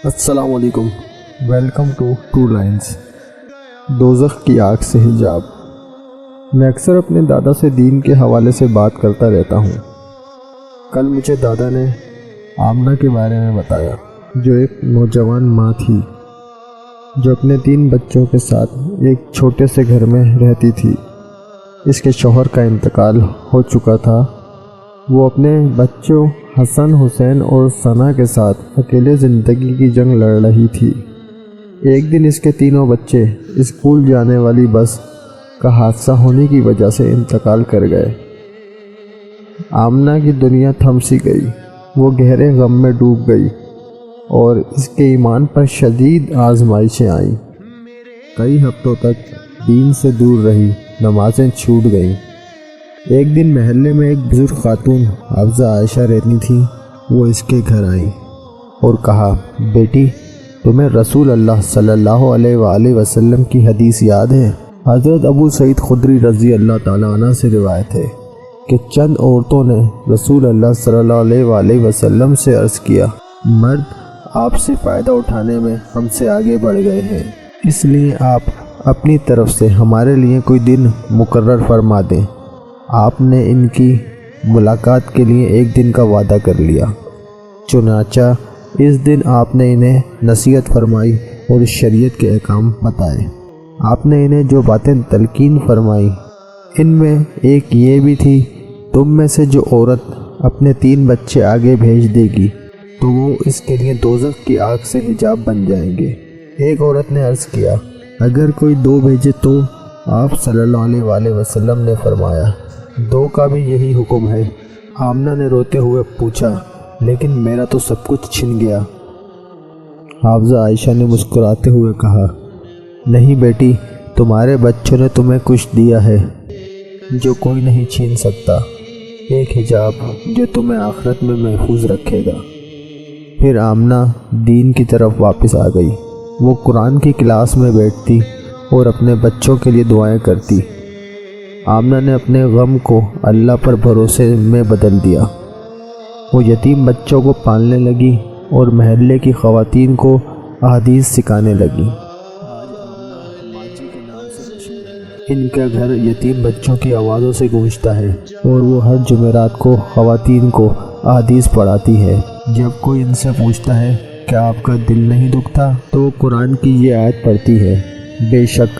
السلام علیکم، welcome to two lines. دوزخ کی آگ سے حجاب۔ میں اکثر اپنے دادا سے دین کے حوالے سے بات کرتا رہتا ہوں۔ کل مجھے دادا نے آمنہ کے بارے میں بتایا، جو ایک نوجوان ماں تھی جو اپنے 3 بچوں کے ساتھ ایک چھوٹے سے گھر میں رہتی تھی۔ اس کے شوہر کا انتقال ہو چکا تھا۔ وہ اپنے بچوں حسن، حسین اور ثنا کے ساتھ اکیلے زندگی کی جنگ لڑ رہی تھی۔ ایک دن اس کے تینوں بچے اسکول جانے والی بس کا حادثہ ہونے کی وجہ سے انتقال کر گئے۔ آمنہ کی دنیا تھم سی گئی، وہ گہرے غم میں ڈوب گئی اور اس کے ایمان پر شدید آزمائشیں آئیں۔ کئی ہفتوں تک دین سے دور رہی، نمازیں چھوٹ گئیں۔ ایک دن محلے میں ایک بزرگ خاتون حافظہ عائشہ رہتی تھیں۔ وہ اس کے گھر آئیں اور کہا، بیٹی تمہیں رسول اللہ صلی اللہ علیہ وآلہ وسلم کی حدیث یاد ہے؟ حضرت ابو سعید خدری رضی اللہ تعالیٰ عنہ سے روایت ہے کہ چند عورتوں نے رسول اللہ صلی اللہ علیہ وآلہ وسلم سے عرض کیا، مرد آپ سے فائدہ اٹھانے میں ہم سے آگے بڑھ گئے ہیں، اس لیے آپ اپنی طرف سے ہمارے لیے کوئی دن مقرر فرما دیں۔ آپ نے ان کی ملاقات کے لیے ایک دن کا وعدہ کر لیا۔ چنانچہ اس دن آپ نے انہیں نصیحت فرمائی اور شریعت کے احکام بتائے۔ آپ نے انہیں جو باتیں تلقین فرمائی، ان میں ایک یہ بھی تھی، تم میں سے جو عورت اپنے 3 بچے آگے بھیج دے گی تو وہ اس کے لیے دوزخ کی آگ سے حجاب بن جائیں گے۔ ایک عورت نے عرض کیا، اگر کوئی 2 بھیجے تو؟ آپ صلی اللہ علیہ وآلہ وسلم نے فرمایا، 2 کا بھی یہی حکم ہے۔ آمنہ نے روتے ہوئے پوچھا، لیکن میرا تو سب کچھ چھن گیا۔ حافظہ عائشہ نے مسکراتے ہوئے کہا، نہیں بیٹی، تمہارے بچوں نے تمہیں کچھ دیا ہے جو کوئی نہیں چھین سکتا، ایک حجاب جو تمہیں آخرت میں محفوظ رکھے گا۔ پھر آمنہ دین کی طرف واپس آ گئی۔ وہ قرآن کی کلاس میں بیٹھتی اور اپنے بچوں کے لیے دعائیں کرتی۔ آمنہ نے اپنے غم کو اللہ پر بھروسے میں بدل دیا۔ وہ یتیم بچوں کو پالنے لگی اور محلے کی خواتین کو احادیث سکھانے لگی۔ آج آمنہ ماجی کے نام سے مشہور ہے۔ ان کا گھر یتیم بچوں کی آوازوں سے گونجتا ہے اور وہ ہر جمعرات کو خواتین کو احادیث پڑھاتی ہے۔ جب کوئی ان سے پوچھتا ہے کیا آپ کا دل نہیں دکھتا تو وہ قرآن کی یہ آیت پڑھتی ہے، بے شک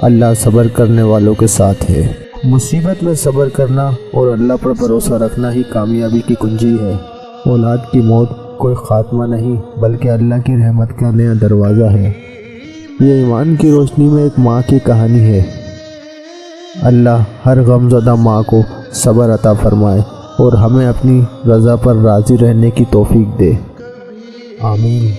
اللہ صبر کرنے والوں کے ساتھ ہے۔ مصیبت میں صبر کرنا اور اللہ پر بھروسہ رکھنا ہی کامیابی کی کنجی ہے۔ اولاد کی موت کوئی خاتمہ نہیں بلکہ اللہ کی رحمت کا نیا دروازہ ہے۔ یہ ایمان کی روشنی میں ایک ماں کی کہانی ہے۔ اللہ ہر غم زدہ ماں کو صبر عطا فرمائے اور ہمیں اپنی رضا پر راضی رہنے کی توفیق دے، آمین۔